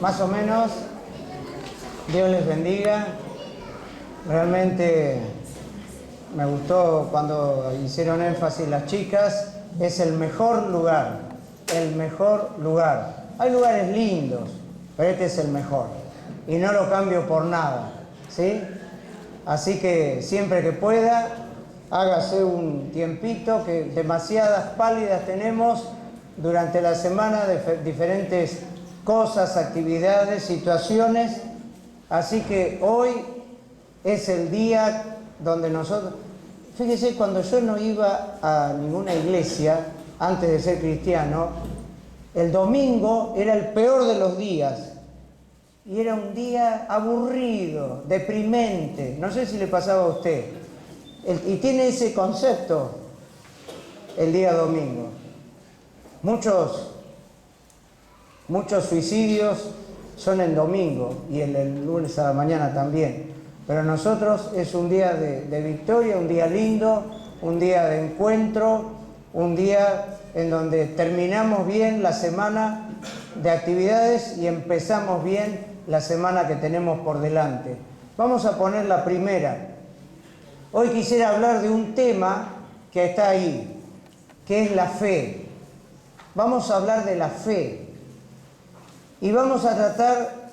más o menos. Dios les bendiga. Realmente me gustó cuando hicieron énfasis las chicas. Es el mejor lugar, el mejor lugar. Hay lugares lindos, pero este es el mejor. Y no lo cambio por nada, ¿sí? Así que siempre que pueda, hágase un tiempito, que demasiadas pálidas tenemos durante la semana de diferentes cosas, actividades, situaciones. Así que hoy es el día donde nosotros... Fíjese, cuando yo no iba a ninguna iglesia, antes de ser cristiano, el domingo era el peor de los días. Y era un día aburrido, deprimente. No sé si le pasaba a usted. Y tiene ese concepto el día domingo. Muchos suicidios son en domingo y el lunes a la mañana también. Pero nosotros es un día de victoria, un día lindo, un día de encuentro, un día en donde terminamos bien la semana de actividades y empezamos bien la semana que tenemos por delante. Vamos a poner la primera. Hoy quisiera hablar de un tema que está ahí, que es la fe. Vamos a hablar de la fe. Y vamos a tratar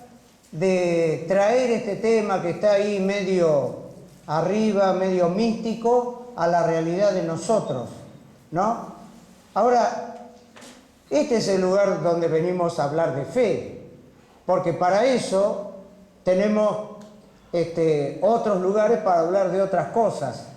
de traer este tema que está ahí medio arriba, medio místico, a la realidad de nosotros, ¿no? Ahora, este es el lugar donde venimos a hablar de fe, porque para eso tenemos otros lugares para hablar de otras cosas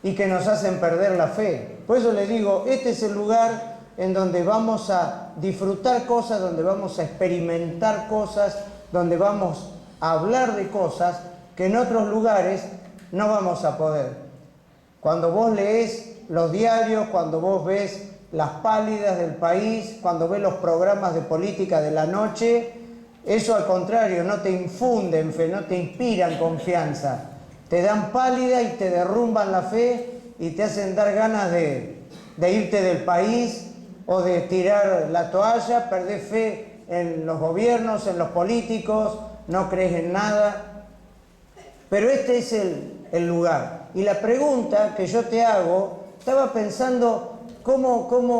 y que nos hacen perder la fe. Por eso les digo, este es el lugar en donde vamos a disfrutar cosas, donde vamos a experimentar cosas, donde vamos a hablar de cosas que en otros lugares no vamos a poder. Cuando vos lees los diarios, cuando vos ves las pálidas del país, cuando ves los programas de política de la noche, eso al contrario, no te infunden fe, no te inspiran confianza. Te dan pálida y te derrumban la fe y te hacen dar ganas de irte del país o de tirar la toalla, perdés fe en los gobiernos, en los políticos, no crees en nada. Pero este es el lugar. Y la pregunta que yo te hago, estaba pensando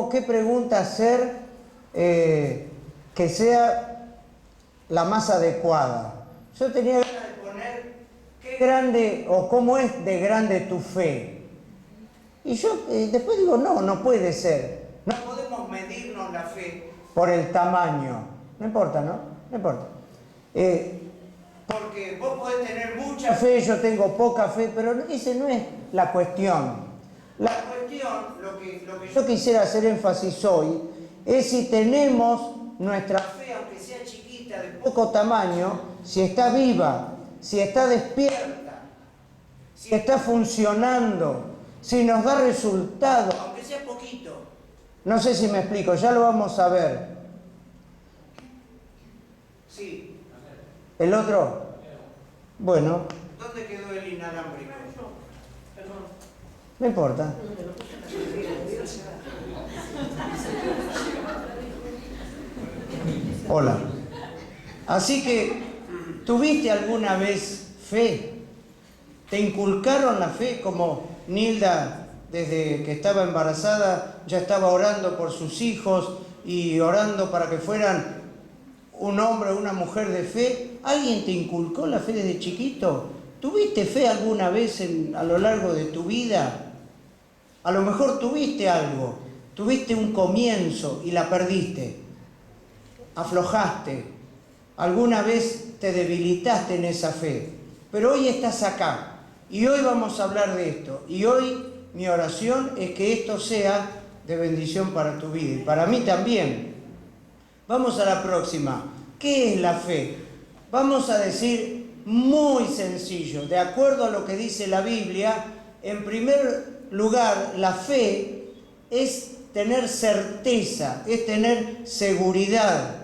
qué pregunta hacer que sea la más adecuada. Yo tenía ganas de poner qué grande o cómo es de grande tu fe. Y yo después digo, no puede ser. No podemos medirnos la fe por el tamaño. No importa, ¿no? No importa. Porque vos podés tener mucha fe, yo tengo poca fe, pero esa no es la cuestión. La cuestión, lo que yo quisiera hacer énfasis hoy, es si tenemos nuestra fe, aunque sea chiquita, de poco tamaño, si está viva, si está despierta, si está funcionando, si nos da resultado, aunque sea poquito. No sé si me explico, ya lo vamos a ver. Sí. ¿El otro? Bueno. ¿Dónde quedó el inalámbrico? No importa. Hola. Así que, ¿tuviste alguna vez fe? ¿Te inculcaron la fe como Nilda, desde que estaba embarazada, ya estaba orando por sus hijos y orando para que fueran un hombre o una mujer de fe? ¿Alguien te inculcó la fe desde chiquito? ¿Tuviste fe alguna vez a lo largo de tu vida? A lo mejor tuviste algo, tuviste un comienzo y la perdiste, aflojaste, alguna vez te debilitaste en esa fe, pero hoy estás acá y hoy vamos a hablar de esto. Y hoy mi oración es que esto sea de bendición para tu vida y para mí también. Vamos a la próxima. ¿Qué es la fe? Vamos a decir muy sencillo, de acuerdo a lo que dice la Biblia. En primer lugar, la fe es tener certeza, es tener seguridad,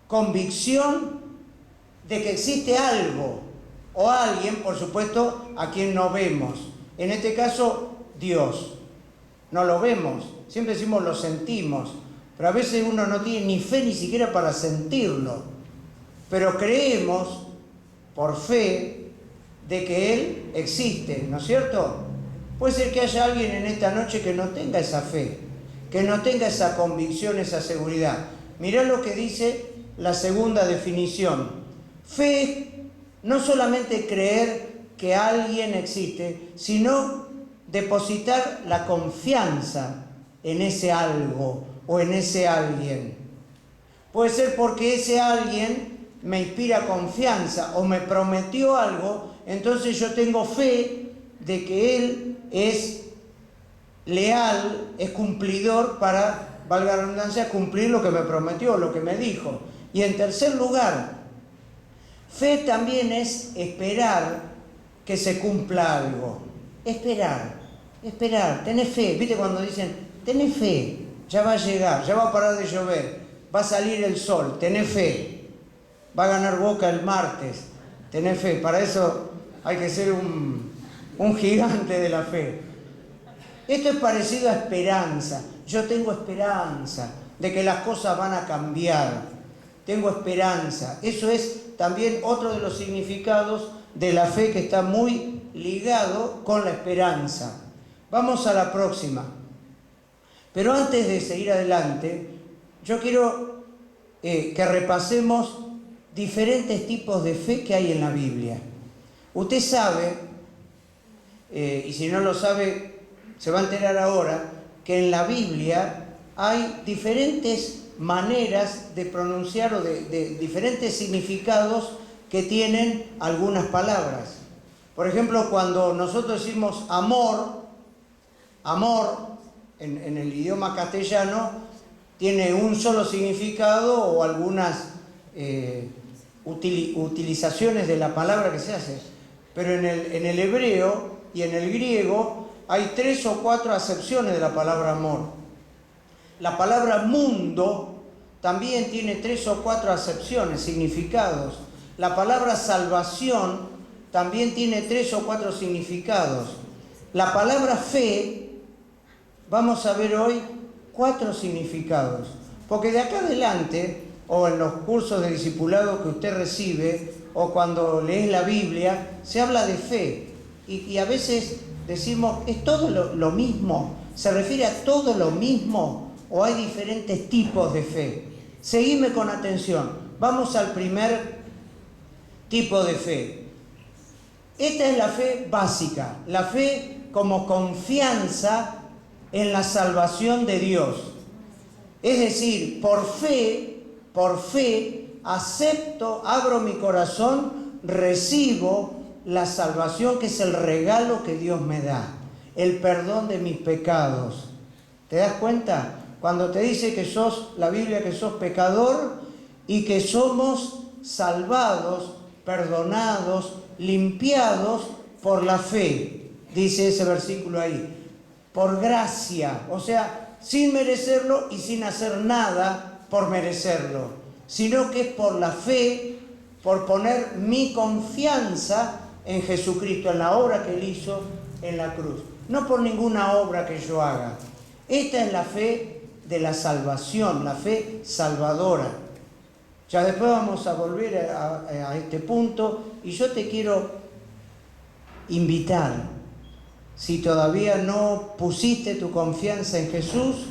convicción de que existe algo o alguien, por supuesto, a quien no vemos. En este caso, Dios. No lo vemos, siempre decimos lo sentimos, pero a veces uno no tiene ni fe ni siquiera para sentirlo. pero creemos por fe de que Él existe, ¿no es cierto? Puede ser que haya alguien en esta noche que no tenga esa fe, que no tenga esa convicción, esa seguridad. Mirá lo que dice la segunda definición. Fe es no solamente creer que alguien existe, sino depositar la confianza en ese algo o en ese alguien. Puede ser porque ese alguien me inspira confianza o me prometió algo, entonces yo tengo fe de que Él es leal, es cumplidor para, valga la redundancia, cumplir lo que me prometió, lo que me dijo. Y en tercer lugar, fe también es esperar que se cumpla algo. Esperar, tenés fe. ¿Viste cuando dicen, tenés fe, ya va a llegar, ya va a parar de llover, va a salir el sol, tenés fe, va a ganar Boca el martes, tenés fe? Para eso hay que ser un gigante de la fe. Esto es parecido a esperanza. Yo tengo esperanza de que las cosas van a cambiar. Tengo esperanza. Eso es también otro de los significados de la fe que está muy ligado con la esperanza. Vamos a la próxima. Pero antes de seguir adelante, yo quiero que repasemos diferentes tipos de fe que hay en la Biblia. Usted sabe, y si no lo sabe, se va a enterar ahora, que en la Biblia hay diferentes maneras de pronunciar o de diferentes significados que tienen algunas palabras. Por ejemplo, cuando nosotros decimos amor en el idioma castellano tiene un solo significado o algunas utilizaciones de la palabra que se hace, pero en el hebreo y en el griego hay 3 o 4 acepciones de la palabra amor. La palabra mundo también tiene 3 o 4 acepciones, significados. La palabra salvación también tiene 3 o 4 significados. La palabra fe, vamos a ver hoy 4 significados. Porque de acá adelante, o en los cursos de discipulado que usted recibe, o cuando lees la Biblia, se habla de fe. Y a veces decimos, ¿es todo lo mismo? ¿Se refiere a todo lo mismo? ¿O hay diferentes tipos de fe? Seguime con atención. Vamos al primer tipo de fe. Esta es la fe básica, la fe como confianza en la salvación de Dios. Es decir, por fe, acepto, abro mi corazón, recibo la salvación, que es el regalo que Dios me da, el perdón de mis pecados. ¿Te das cuenta? Cuando te dice que la Biblia, que sos pecador y que somos salvados, perdonados, limpiados por la fe, dice ese versículo ahí, por gracia, o sea, sin merecerlo y sin hacer nada por merecerlo, sino que es por la fe, por poner mi confianza en Jesucristo, en la obra que Él hizo en la cruz, no por ninguna obra que yo haga. Esta es la fe de la salvación, la fe salvadora. Ya después vamos a volver a este punto, y yo te quiero invitar, si todavía no pusiste tu confianza en Jesús,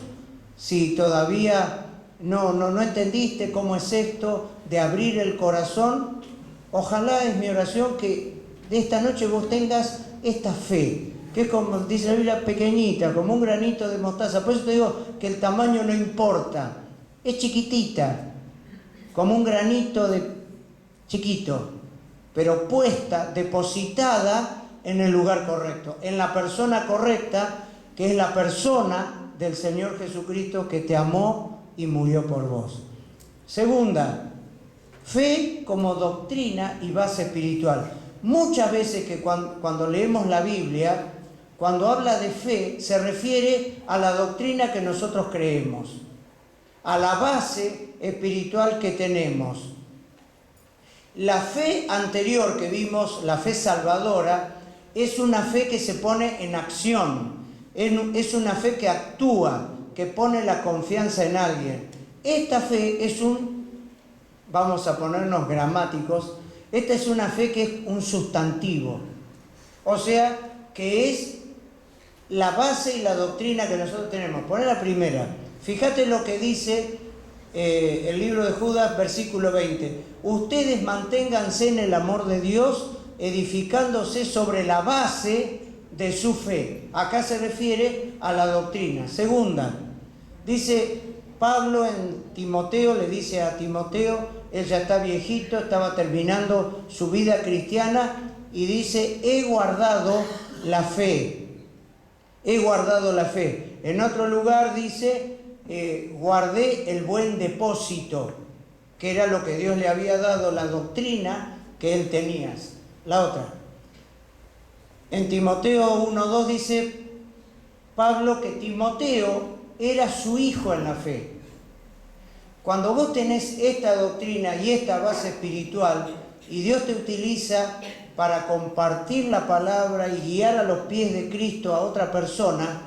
si todavía no entendiste cómo es esto de abrir el corazón, ojalá, es mi oración, que de esta noche vos tengas esta fe, que es como dice la Biblia, pequeñita, como un granito de mostaza. Por eso te digo que el tamaño no importa, es chiquitita, como un granito chiquito, pero puesta, depositada en el lugar correcto, en la persona correcta, que es la persona del Señor Jesucristo, que te amó y murió por vos. Segunda, fe como doctrina y base espiritual. Muchas veces que cuando leemos la Biblia, cuando habla de fe, se refiere a la doctrina que nosotros creemos, a la base espiritual que tenemos. La fe anterior que vimos, la fe salvadora, es una fe que se pone en acción, es una fe que actúa, que pone la confianza en alguien. Esta fe es un vamos a ponernos gramáticos, esta es una fe que es un sustantivo, o sea, que es la base y la doctrina que nosotros tenemos. Poné la primera. Fíjate lo que dice el libro de Judas, versículo 20. Ustedes manténganse en el amor de Dios, edificándose sobre la base de su fe. Acá se refiere a la doctrina. Segunda, dice Pablo en Timoteo, le dice a Timoteo, él ya está viejito, estaba terminando su vida cristiana, y dice, he guardado la fe. He guardado la fe. En otro lugar dice, guardé el buen depósito, que era lo que Dios le había dado, la doctrina que él tenía. La otra. En Timoteo 1:2 dice Pablo que Timoteo era su hijo en la fe. Cuando vos tenés esta doctrina y esta base espiritual, y Dios te utiliza para compartir la palabra y guiar a los pies de Cristo a otra persona,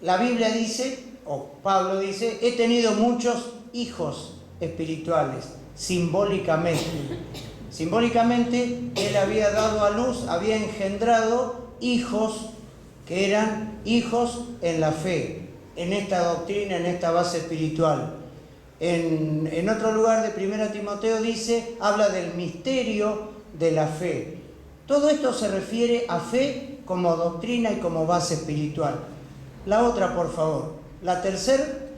la Biblia dice, o Pablo dice, he tenido muchos hijos espirituales, simbólicamente. Simbólicamente, él había dado a luz, había engendrado hijos que eran hijos en la fe, en esta doctrina, en esta base espiritual. En otro lugar de 1 Timoteo dice, habla del misterio de la fe. Todo esto se refiere a fe como doctrina y como base espiritual. La otra, por favor. La tercer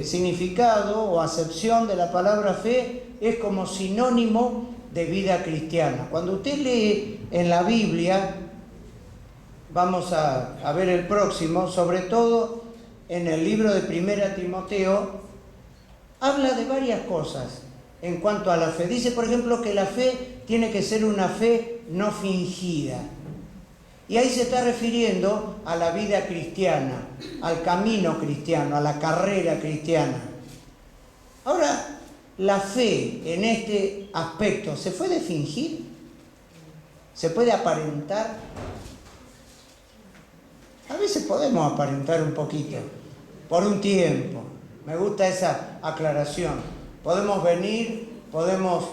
significado o acepción de la palabra fe es como sinónimo de vida cristiana. Cuando usted lee en la Biblia, vamos a ver el próximo, sobre todo en el libro de 1 Timoteo, habla de varias cosas en cuanto a la fe. Dice, por ejemplo, que la fe tiene que ser una fe no fingida. Y ahí se está refiriendo a la vida cristiana, al camino cristiano, a la carrera cristiana. Ahora, la fe en este aspecto, ¿se puede fingir? ¿Se puede aparentar? A veces podemos aparentar un poquito, por un tiempo. Me gusta esa aclaración. Podemos venir, podemos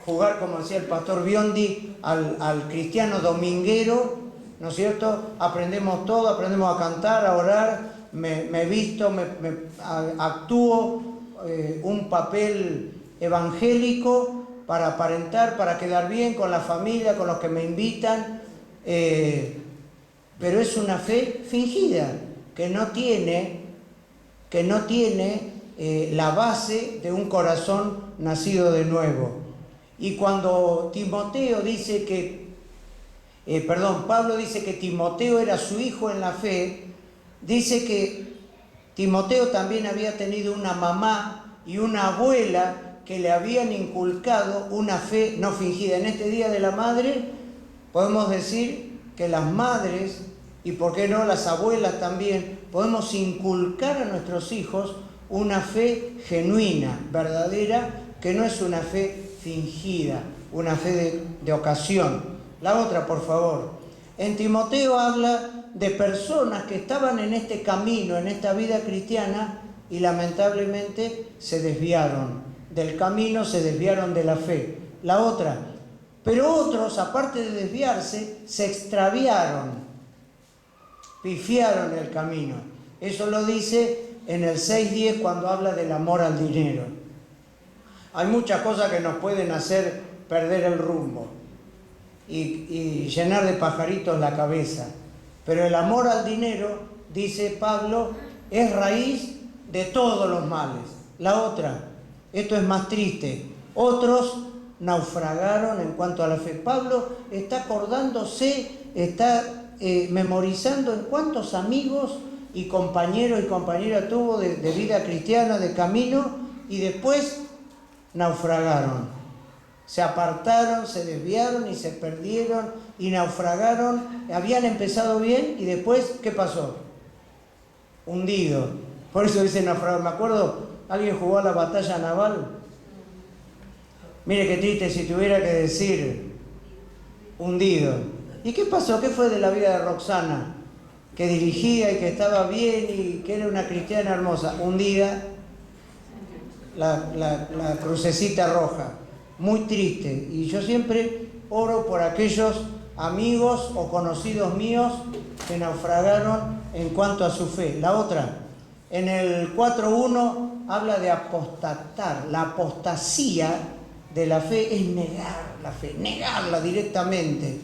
jugar, como decía el pastor Biondi, al cristiano dominguero, ¿no es cierto? Aprendemos todo, aprendemos a cantar, a orar, me visto, actúo un papel evangélico para aparentar, para quedar bien con la familia, con los que me invitan, pero es una fe fingida, que no tiene la base de un corazón nacido de nuevo. Y cuando Timoteo dice que, Pablo dice que Timoteo era su hijo en la fe, dice que Timoteo también había tenido una mamá y una abuela que le habían inculcado una fe no fingida. En este Día de la Madre podemos decir que las madres, y por qué no las abuelas también, podemos inculcar a nuestros hijos una fe genuina, verdadera, que no es una fe fingida, una fe de ocasión. La otra, por favor. En Timoteo habla de personas que estaban en este camino, en esta vida cristiana, y lamentablemente se desviaron del camino, se desviaron de la fe. La otra. Pero otros, aparte de desviarse, se extraviaron, pifiaron el camino. Eso lo dice en el 6:10 cuando habla del amor al dinero. Hay muchas cosas que nos pueden hacer perder el rumbo y llenar de pajaritos la cabeza. Pero el amor al dinero, dice Pablo, es raíz de todos los males. La otra, esto es más triste, otros naufragaron en cuanto a la fe. Pablo está acordándose, está memorizando en cuántos amigos y compañeros y compañeras tuvo de vida cristiana, de camino, y después naufragaron. Se apartaron, se desviaron y se perdieron y naufragaron. Habían empezado bien y después, ¿qué pasó? Hundido. Por eso dice naufragar. Me acuerdo, alguien jugó a la batalla naval. Mire qué triste si tuviera que decir hundido. ¿Y qué pasó? ¿Qué fue de la vida de Roxana? Que dirigía y que estaba bien y que era una cristiana hermosa. Hundida. la crucecita roja. Muy triste. Y yo siempre oro por aquellos amigos o conocidos míos que naufragaron en cuanto a su fe. La otra, en el 4.1 habla de apostatar. La apostasía de la fe es negar la fe, negarla directamente.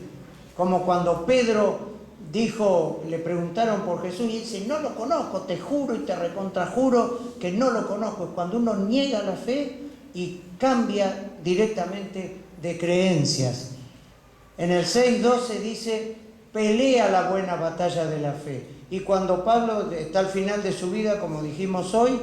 Como cuando Pedro dijo, le preguntaron por Jesús y dice, no lo conozco, te juro y te recontrajuro que no lo conozco. Es cuando uno niega la fe y cambia directamente de creencias. En el 6.12 dice, pelea la buena batalla de la fe. Y cuando Pablo está al final de su vida, como dijimos hoy,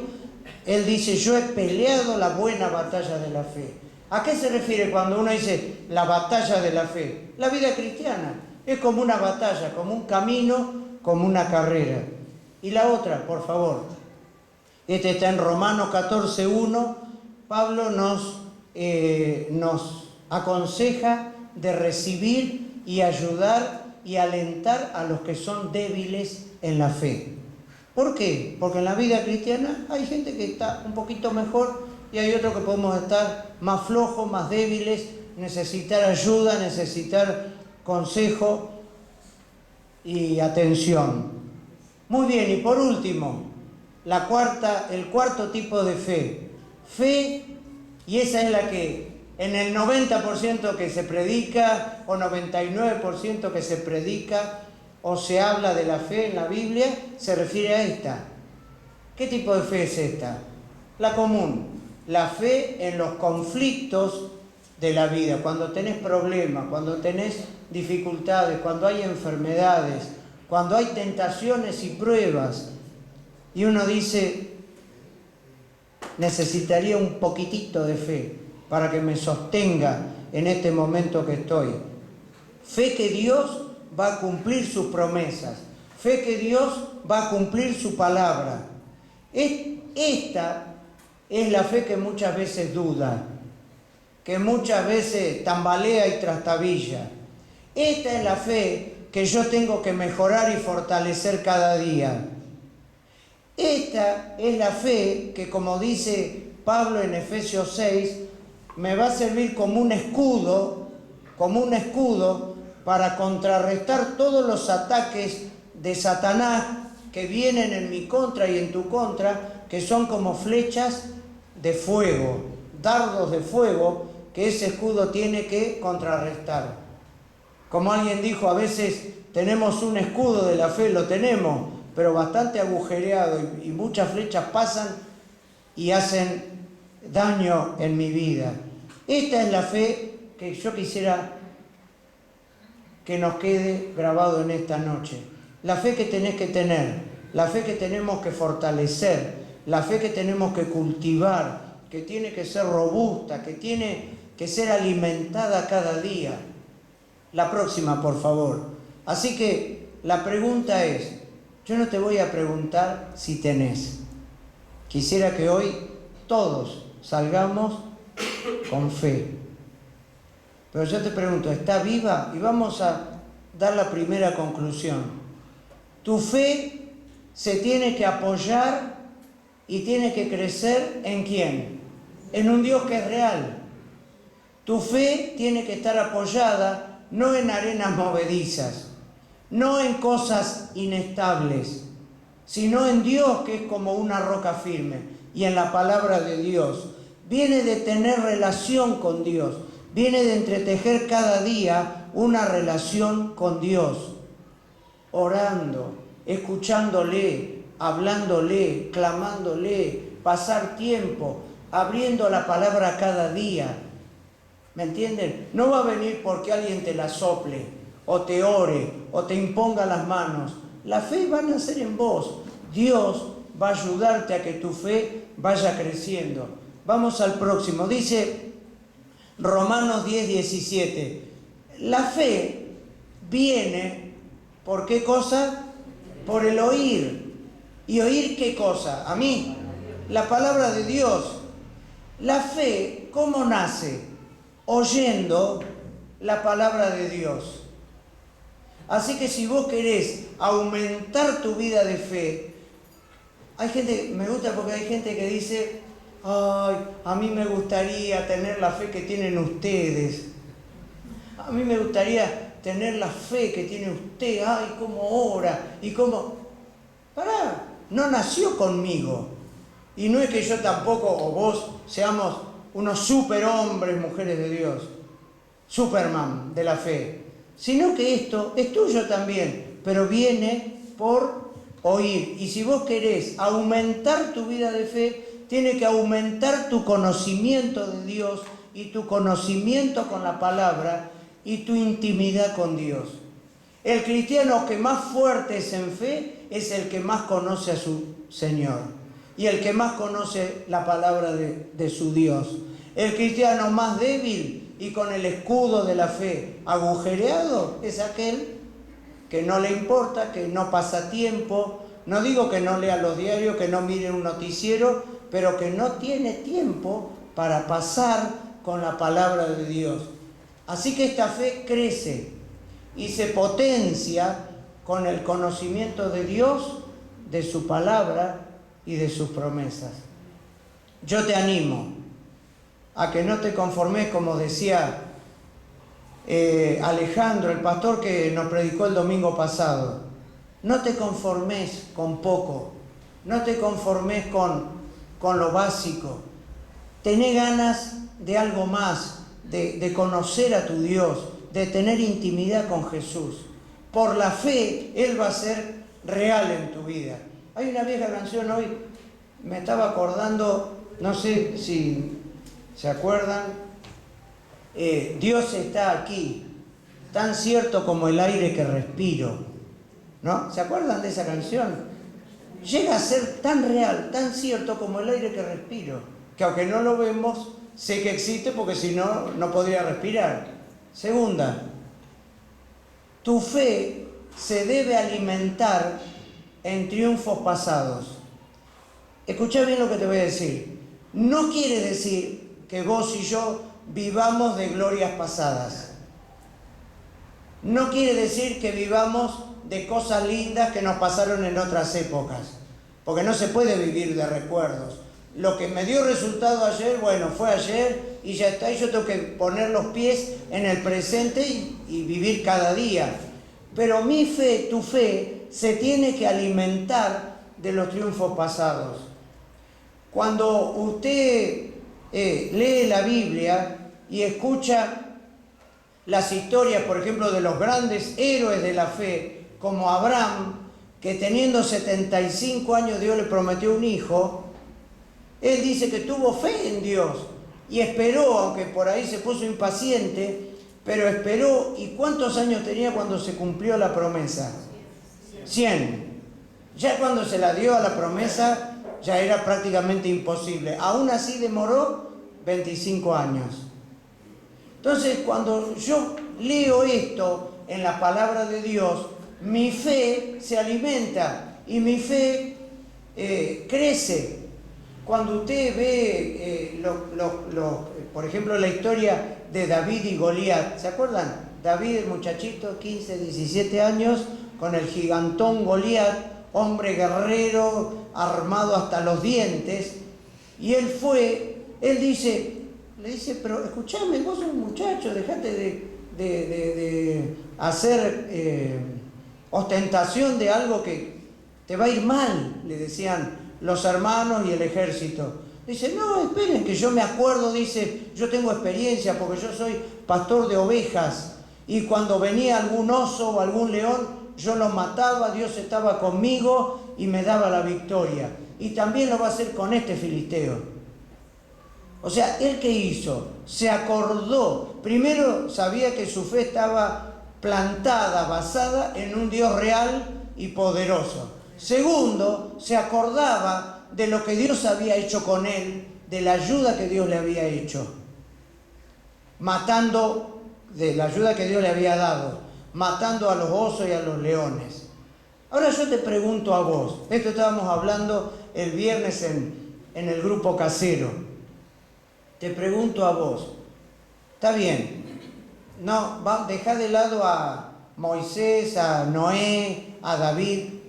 él dice, yo he peleado la buena batalla de la fe. ¿A qué se refiere cuando uno dice la batalla de la fe? La vida cristiana es como una batalla, como un camino, como una carrera. Y la otra, por favor, este está en Romanos 14.1, Pablo nos aconseja de recibir y ayudar y alentar a los que son débiles en la fe. ¿Por qué? Porque en la vida cristiana hay gente que está un poquito mejor y hay otros que podemos estar más flojos, más débiles, necesitar ayuda, necesitar consejo y atención. Muy bien, y por último, el cuarto tipo de fe. Fe, y esa es la que en el 90% que se predica o 99% que se predica o se habla de la fe en la Biblia, se refiere a esta. ¿Qué tipo de fe es esta? La común, la fe en los conflictos de la vida, cuando tenés problemas, cuando tenés dificultades, cuando hay enfermedades, cuando hay tentaciones y pruebas, y uno dice, necesitaría un poquitito de fe para que me sostenga en este momento que estoy. Fe que Dios va a cumplir sus promesas, fe que Dios va a cumplir su palabra. Esta es la fe que muchas veces duda, que muchas veces tambalea y trastabilla. Esta es la fe que yo tengo que mejorar y fortalecer cada día. Esta es la fe que, como dice Pablo en Efesios 6, me va a servir como un escudo para contrarrestar todos los ataques de Satanás que vienen en mi contra y en tu contra, que son como flechas de fuego, dardos de fuego, que ese escudo tiene que contrarrestar. Como alguien dijo, a veces tenemos un escudo de la fe, lo tenemos, pero bastante agujereado y muchas flechas pasan y hacen daño en mi vida. Esta es la fe que yo quisiera que nos quede grabado en esta noche. La fe que tenés que tener, la fe que tenemos que fortalecer, la fe que tenemos que cultivar, que tiene que ser robusta, que tiene que ser alimentada cada día. La próxima, por favor. Así que la pregunta es, yo no te voy a preguntar si tenés. Quisiera que hoy todos salgamos con fe. Pero yo te pregunto, ¿está viva? Y vamos a dar la primera conclusión. Tu fe se tiene que apoyar y tiene que crecer ¿en quién? En un Dios que es real. Tu fe tiene que estar apoyada no en arenas movedizas, no en cosas inestables, sino en Dios, que es como una roca firme, y en la palabra de Dios. Viene de tener relación con Dios, viene de entretejer cada día una relación con Dios, orando, escuchándole, hablándole, clamándole, pasar tiempo, abriendo la palabra cada día. ¿Me entienden? No va a venir porque alguien te la sople, o te ore, o te imponga las manos. La fe va a nacer en vos. Dios va a ayudarte a que tu fe vaya creciendo. Vamos al próximo. Dice Romanos 10:17. La fe viene, ¿por qué cosa? Por el oír. ¿Y oír qué cosa? A mí, la palabra de Dios. La fe, ¿cómo nace? Oyendo la palabra de Dios. Así que si vos querés aumentar tu vida de fe, hay gente, me gusta porque hay gente que dice, ay, a mí me gustaría tener la fe que tienen ustedes. A mí me gustaría tener la fe que tiene usted. Ay, cómo ora y cómo... Pará, no nació conmigo. Y no es que yo tampoco o vos seamos unos superhombres, mujeres de Dios, Superman de la fe, sino que esto es tuyo también, pero viene por oír. Y si vos querés aumentar tu vida de fe, tiene que aumentar tu conocimiento de Dios y tu conocimiento con la palabra y tu intimidad con Dios. El cristiano que más fuerte es en fe es el que más conoce a su Señor y el que más conoce la palabra de su Dios. El cristiano más débil y con el escudo de la fe agujereado es aquel que no le importa, que no pasa tiempo, no digo que no lea los diarios, que no mire un noticiero, pero que no tiene tiempo para pasar con la palabra de Dios. Así que esta fe crece y se potencia con el conocimiento de Dios, de su palabra y de sus promesas. Yo te animo a que no te conformes, como decía Alejandro, el pastor que nos predicó el domingo pasado. No te conformes con poco, no te conformes con lo básico. Tené ganas de algo más, de conocer a tu Dios, de tener intimidad con Jesús. Por la fe, Él va a ser real en tu vida. Hay una vieja canción hoy, me estaba acordando, no sé si se acuerdan, Dios está aquí, tan cierto como el aire que respiro, ¿no? ¿Se acuerdan de esa canción? Llega a ser tan real, tan cierto como el aire que respiro, que aunque no lo vemos, sé que existe porque si no, no podría respirar. Segunda, tu fe se debe alimentar en triunfos pasados. Escucha bien lo que te voy a decir. No quiere decir que vos y yo vivamos de glorias pasadas. No quiere decir que vivamos de cosas lindas que nos pasaron en otras épocas, porque no se puede vivir de recuerdos. Lo que me dio resultado ayer, bueno, fue ayer y ya está, y yo tengo que poner los pies en el presente y vivir cada día. Pero mi fe, tu fe, se tiene que alimentar de los triunfos pasados. Cuando usted lee la Biblia y escucha las historias, por ejemplo, de los grandes héroes de la fe, como Abraham, que teniendo 75 años Dios le prometió un hijo, él dice que tuvo fe en Dios y esperó, aunque por ahí se puso impaciente, pero esperó. ¿Y cuántos años tenía cuando se cumplió la promesa? 100. Ya cuando se la dio a la promesa, ya era prácticamente imposible. Aún así demoró 25 años. Entonces, cuando yo leo esto en la palabra de Dios, mi fe se alimenta y mi fe crece. Cuando usted ve, por ejemplo, la historia de David y Goliat, ¿se acuerdan? David, el muchachito, 15, 17 años, con el gigantón Goliat, hombre guerrero, armado hasta los dientes, y él le dice, pero escuchame, vos sos un muchacho, dejate de hacer ostentación de algo que te va a ir mal, le decían los hermanos y el ejército. Dice, no, esperen, que yo me acuerdo, dice, yo tengo experiencia porque yo soy pastor de ovejas y cuando venía algún oso o algún león, yo lo mataba, Dios estaba conmigo y me daba la victoria. Y también lo va a hacer con este filisteo. O sea, ¿él qué hizo? Se acordó. Primero sabía que su fe estaba plantada, basada en un Dios real y poderoso. Segundo, se acordaba de lo que Dios había hecho con él, de la ayuda que Dios le había hecho, de la ayuda que Dios le había dado, matando a los osos y a los leones. Ahora yo te pregunto a vos, esto estábamos hablando el viernes en el grupo casero, te pregunto a vos, está bien, no, dejá de lado a Moisés, a Noé, a David.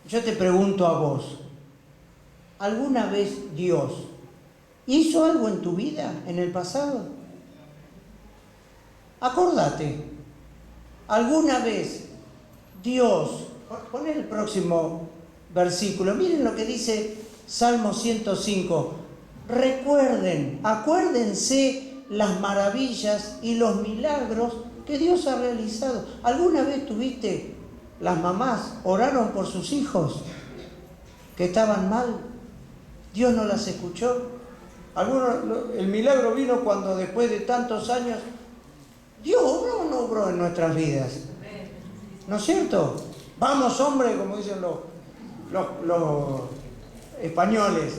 Yo te pregunto a vos, ¿alguna vez Dios ¿Hizo algo en tu vida en el pasado? Acordate, alguna vez Dios, pon el próximo versículo, miren lo que dice Salmo 105, recuerden, acuérdense las maravillas y los milagros que Dios ha realizado. ¿Alguna vez tuviste, las mamás oraron por sus hijos que estaban mal? Dios no las escuchó. El milagro vino cuando después de tantos años, Dios obró o no obró en nuestras vidas. ¿No es cierto? Vamos, hombre, como dicen los españoles.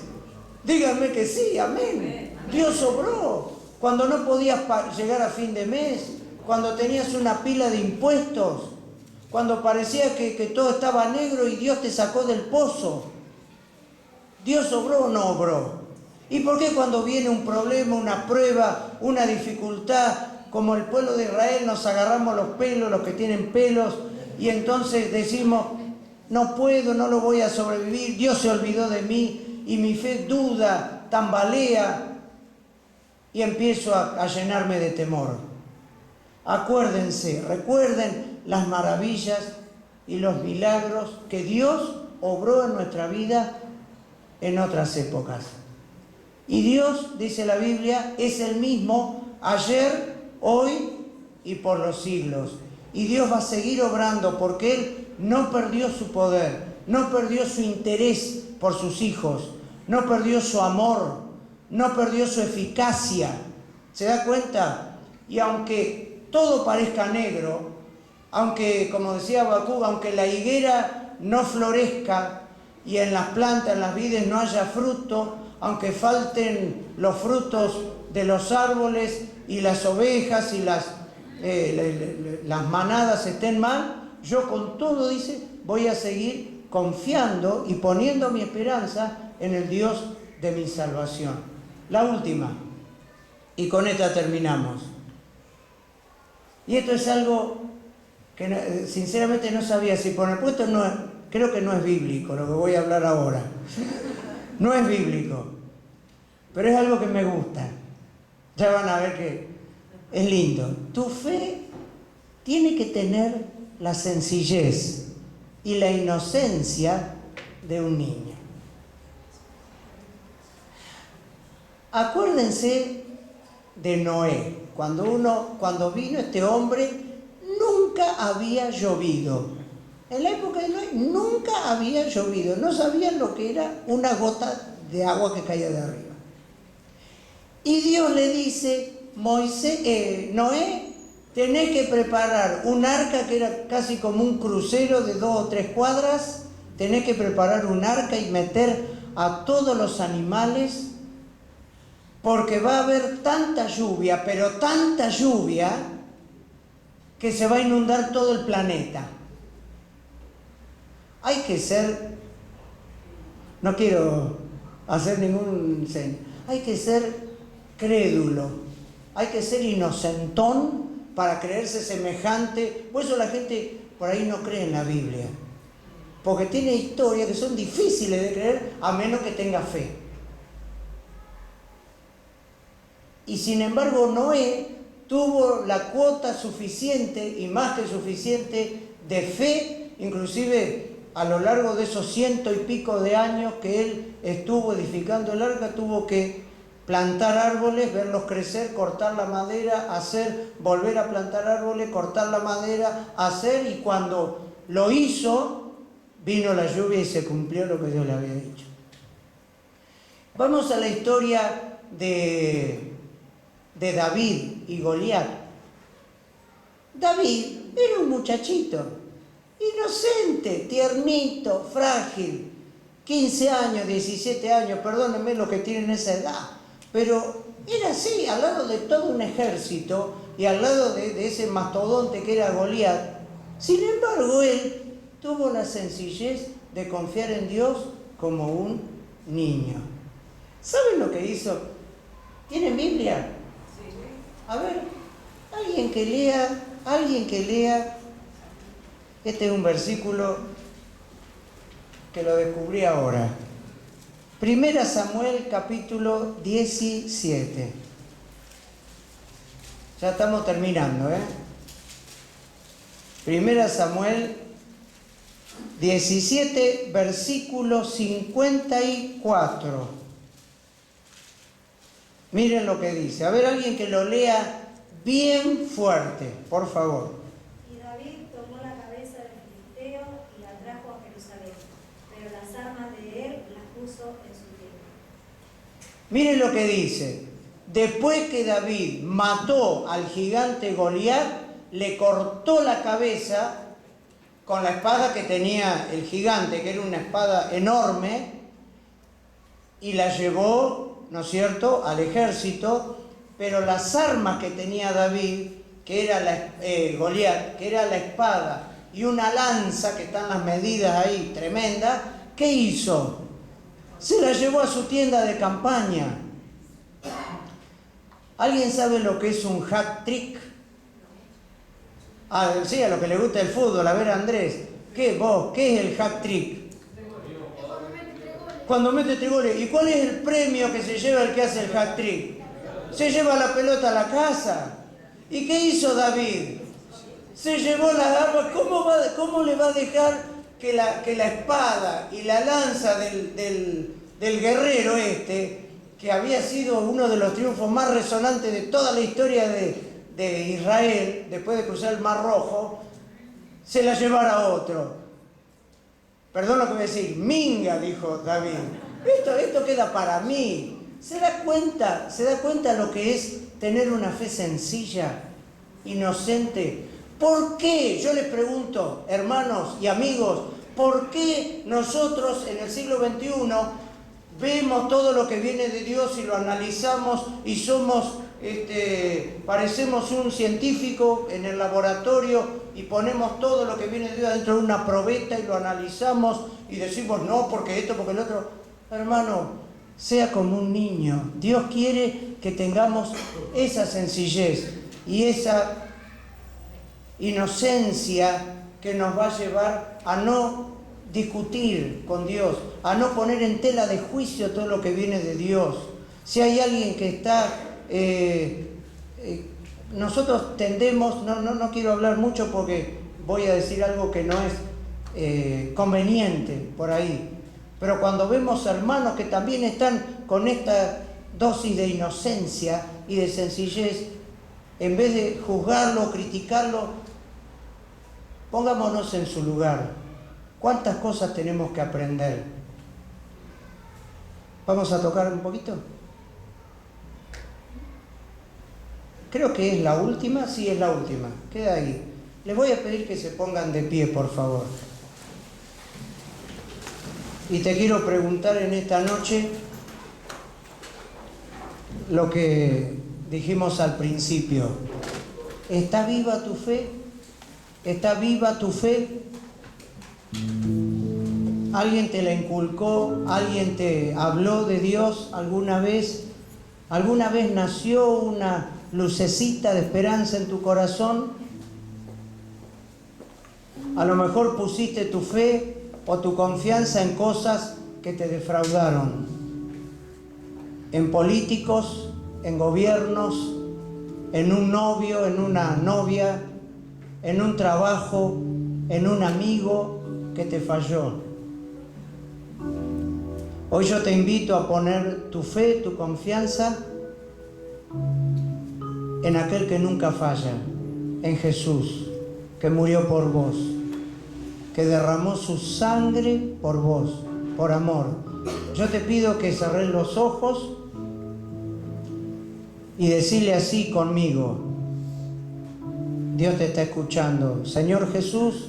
Díganme que sí, amén. Dios obró. Cuando no podías llegar a fin de mes, cuando tenías una pila de impuestos, cuando parecía que todo estaba negro y Dios te sacó del pozo. ¿Dios obró o no obró? ¿Y por qué cuando viene un problema, una prueba, una dificultad, como el pueblo de Israel, nos agarramos los pelos, los que tienen pelos, y entonces decimos, no puedo, no lo voy a sobrevivir, Dios se olvidó de mí, y mi fe duda, tambalea, y empiezo a llenarme de temor? Acuérdense, recuerden las maravillas y los milagros que Dios obró en nuestra vida en otras épocas. Y Dios, dice la Biblia, es el mismo ayer, hoy y por los siglos. Y Dios va a seguir obrando porque Él no perdió su poder, no perdió su interés por sus hijos, no perdió su amor, no perdió su eficacia. ¿Se da cuenta? Y aunque todo parezca negro, aunque, como decía Habacuc, aunque la higuera no florezca y en las plantas, en las vides no haya fruto, aunque falten los frutos de los árboles y las ovejas y las manadas estén mal, yo con todo, dice, voy a seguir confiando y poniendo mi esperanza en el Dios de mi salvación. La última, y con esta terminamos. Y esto es algo que sinceramente no sabía si poner, pues esto no es, creo que no es bíblico lo que voy a hablar ahora. No es bíblico, pero es algo que me gusta. Ya van a ver que es lindo. Tu fe tiene que tener la sencillez y la inocencia de un niño. Acuérdense de Noé. Cuando vino este hombre, nunca había llovido. En la época de Noé nunca había llovido. No sabían lo que era una gota de agua que caía de arriba. Y Dios le dice, Noé, tenés que preparar un arca que era casi como un crucero de 2 o 3 cuadras. Tenés que preparar un arca y meter a todos los animales, porque va a haber tanta lluvia, pero tanta lluvia, que se va a inundar todo el planeta. Hay que ser, no quiero hacer ningún seño, hay que ser crédulo, hay que ser inocentón para creerse semejante. Por eso la gente por ahí no cree en la Biblia, porque tiene historias que son difíciles de creer a menos que tenga fe. Y sin embargo Noé tuvo la cuota suficiente y más que suficiente de fe, inclusive a lo largo de esos 100 y pico de años que él estuvo edificando el arca, tuvo que plantar árboles, verlos crecer, cortar la madera, volver a plantar árboles, cortar la madera, y cuando lo hizo, vino la lluvia y se cumplió lo que Dios le había dicho. Vamos a la historia de David y Goliat. David era un muchachito, inocente, tiernito, frágil, 15 años, 17 años, perdónenme los que tienen esa edad, pero era así, al lado de todo un ejército y al lado de ese mastodonte que era Goliat. Sin embargo, él tuvo la sencillez de confiar en Dios como un niño. ¿Saben lo que hizo? ¿Tienen Biblia? A ver, alguien que lea. Este es un versículo que lo descubrí ahora. Primera Samuel capítulo 17. Ya estamos terminando, ¿eh? Primera Samuel 17, versículo 54. Miren lo que dice. A ver, alguien que lo lea bien fuerte, por favor. Y David tomó la cabeza del filisteo y la trajo a Jerusalén, pero las armas de él las puso en su tienda. Miren lo que dice. Después que David mató al gigante Goliat, le cortó la cabeza con la espada que tenía el gigante, que era una espada enorme, y la llevó, ¿no es cierto?, al ejército, pero las armas que tenía David, que era Goliat, que era la espada y una lanza, que están las medidas ahí tremendas, ¿qué hizo? Se la llevó a su tienda de campaña. ¿Alguien sabe lo que es un hat trick? Ah, sí, a lo que le gusta el fútbol. A ver, Andrés, ¿qué es el hat trick? Cuando mete 3 goles. ¿Y cuál es el premio que se lleva el que hace el hat trick? Se lleva la pelota a la casa. ¿Y qué hizo David? Se llevó las armas. ¿Cómo le va a dejar que la espada y la lanza del guerrero que había sido uno de los triunfos más resonantes de toda la historia de Israel, después de cruzar el Mar Rojo, se la llevara a otro? Perdón lo que voy a decir, minga, dijo David. Esto queda para mí. ¿Se da cuenta lo que es tener una fe sencilla, inocente? ¿Por qué? Yo les pregunto, hermanos y amigos, ¿por qué nosotros en el siglo XXI vemos todo lo que viene de Dios y lo analizamos y parecemos un científico en el laboratorio y ponemos todo lo que viene de Dios dentro de una probeta y lo analizamos y decimos no, porque esto, porque el otro? Hermano, sea como un niño. Dios quiere que tengamos esa sencillez y esa inocencia que nos va a llevar a no discutir con Dios, a no poner en tela de juicio todo lo que viene de Dios. Si hay alguien que está... nosotros tendemos, no quiero hablar mucho porque voy a decir algo que no es conveniente por ahí, pero cuando vemos hermanos que también están con esta dosis de inocencia y de sencillez, en vez de juzgarlo o criticarlo, pongámonos en su lugar. ¿Cuántas cosas tenemos que aprender? ¿Vamos a tocar un poquito? Creo que es la última, sí, es la última. Queda ahí. Les voy a pedir que se pongan de pie, por favor. Y te quiero preguntar en esta noche lo que dijimos al principio. ¿Está viva tu fe? ¿Está viva tu fe? ¿Alguien te la inculcó? ¿Alguien te habló de Dios alguna vez? ¿Alguna vez nació una lucecita de esperanza en tu corazón? A lo mejor pusiste tu fe o tu confianza en cosas que te defraudaron. En políticos, en gobiernos, en un novio, en una novia, en un trabajo, en un amigo que te falló. Hoy yo te invito a poner tu fe, tu confianza en aquel que nunca falla, en Jesús, que murió por vos, que derramó su sangre por vos, por amor. Yo te pido que cerres los ojos y decirle así conmigo. Dios te está escuchando. Señor Jesús,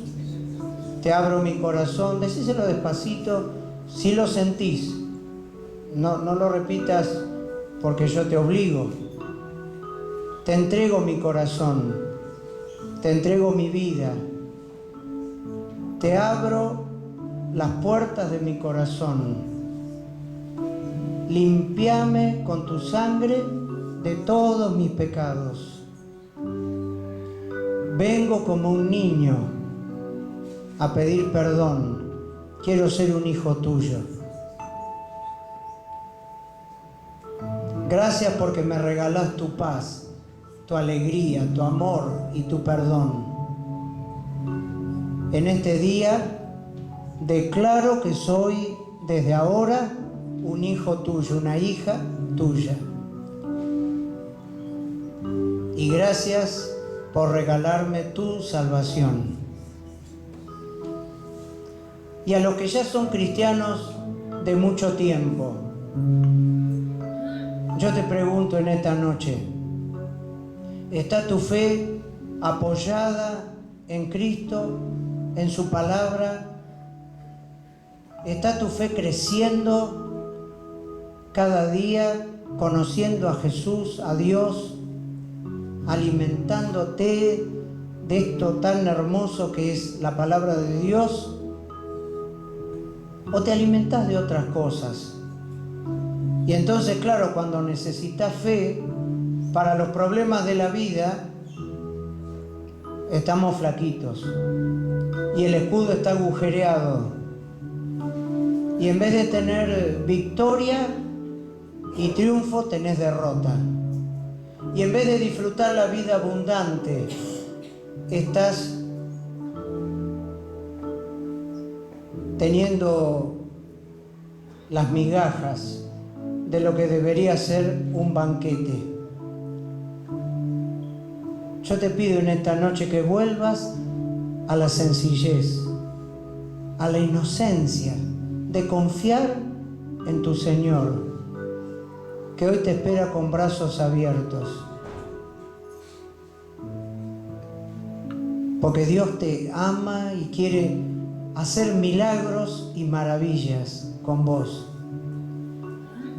te abro mi corazón. Decíselo despacito, si lo sentís. No lo repitas porque yo te obligo. Te entrego mi corazón, te entrego mi vida, te abro las puertas de mi corazón. Limpiame con tu sangre de todos mis pecados. Vengo como un niño a pedir perdón. Quiero ser un hijo tuyo. Gracias porque me regalás tu paz, tu alegría, tu amor y tu perdón. En este día declaro que soy desde ahora un hijo tuyo, una hija tuya. Y gracias por regalarme tu salvación. Y a los que ya son cristianos de mucho tiempo, yo te pregunto en esta noche, ¿está tu fe apoyada en Cristo, en su palabra? ¿Está tu fe creciendo cada día, conociendo a Jesús, a Dios, alimentándote de esto tan hermoso que es la palabra de Dios? ¿O te alimentas de otras cosas? Y entonces, claro, cuando necesitas fe para los problemas de la vida, estamos flaquitos y el escudo está agujereado. Y en vez de tener victoria y triunfo, tenés derrota. Y en vez de disfrutar la vida abundante, estás teniendo las migajas de lo que debería ser un banquete. Yo te pido en esta noche que vuelvas a la sencillez, a la inocencia de confiar en tu Señor, que hoy te espera con brazos abiertos. Porque Dios te ama y quiere hacer milagros y maravillas con vos.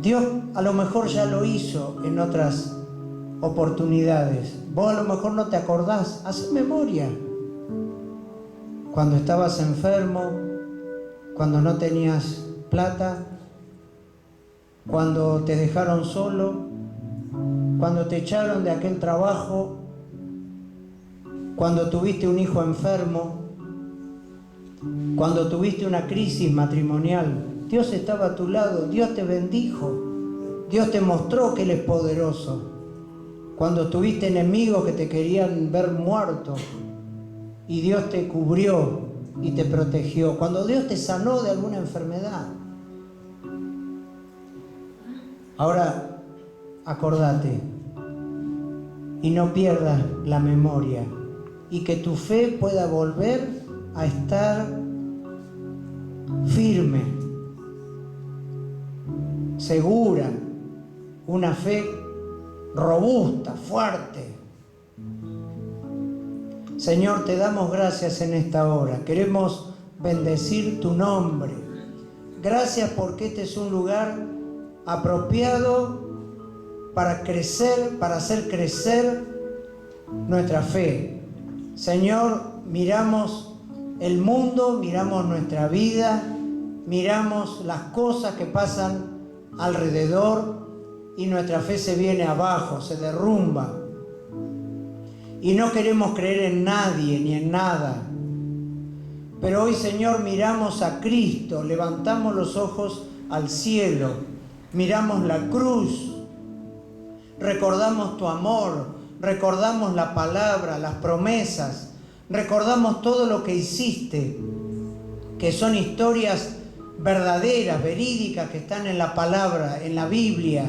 Dios a lo mejor ya lo hizo en otras oportunidades. Vos a lo mejor no te acordás. Haz memoria. Cuando estabas enfermo, cuando no tenías plata, cuando te dejaron solo, cuando te echaron de aquel trabajo, cuando tuviste un hijo enfermo, cuando tuviste una crisis matrimonial. Dios estaba a tu lado, Dios te bendijo, Dios te mostró que Él es poderoso. Cuando tuviste enemigos que te querían ver muerto y Dios te cubrió y te protegió. Cuando Dios te sanó de alguna enfermedad. Ahora, acordate y no pierdas la memoria y que tu fe pueda volver a estar firme, segura, una fe robusta, fuerte. Señor, te damos gracias en esta hora. Queremos bendecir tu nombre. Gracias porque este es un lugar apropiado para crecer, para hacer crecer nuestra fe. Señor, miramos el mundo, miramos nuestra vida, miramos las cosas que pasan alrededor y nuestra fe se viene abajo, se derrumba. Y no queremos creer en nadie ni en nada. Pero hoy, Señor, miramos a Cristo, levantamos los ojos al cielo, miramos la cruz, recordamos tu amor, recordamos la palabra, las promesas, recordamos todo lo que hiciste, que son historias verdaderas, verídicas, que están en la palabra, en la Biblia,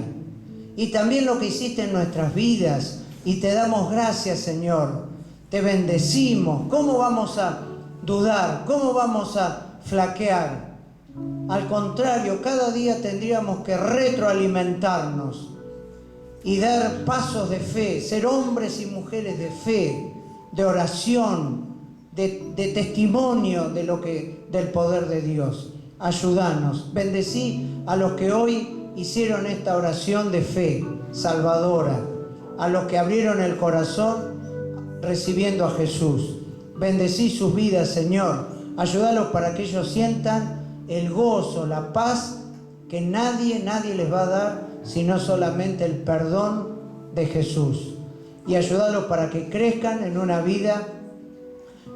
y también lo que hiciste en nuestras vidas. Y te damos gracias, Señor. Te bendecimos. ¿Cómo vamos a dudar? ¿Cómo vamos a flaquear? Al contrario, cada día tendríamos que retroalimentarnos y dar pasos de fe, ser hombres y mujeres de fe, de oración, de testimonio del poder de Dios. Ayúdanos. Bendecí a los que hoy hicieron esta oración de fe salvadora, a los que abrieron el corazón recibiendo a Jesús. Bendecí sus vidas, Señor. Ayúdalos para que ellos sientan el gozo, la paz que nadie les va a dar, sino solamente el perdón de Jesús. Y ayúdalos para que crezcan en una vida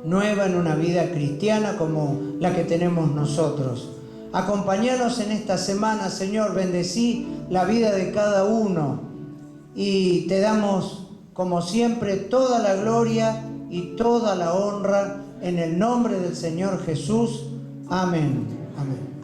nueva, en una vida cristiana como la que tenemos nosotros. Acompáñanos en esta semana, Señor, bendecí la vida de cada uno y te damos, como siempre, toda la gloria y toda la honra en el nombre del Señor Jesús. Amén. Amén.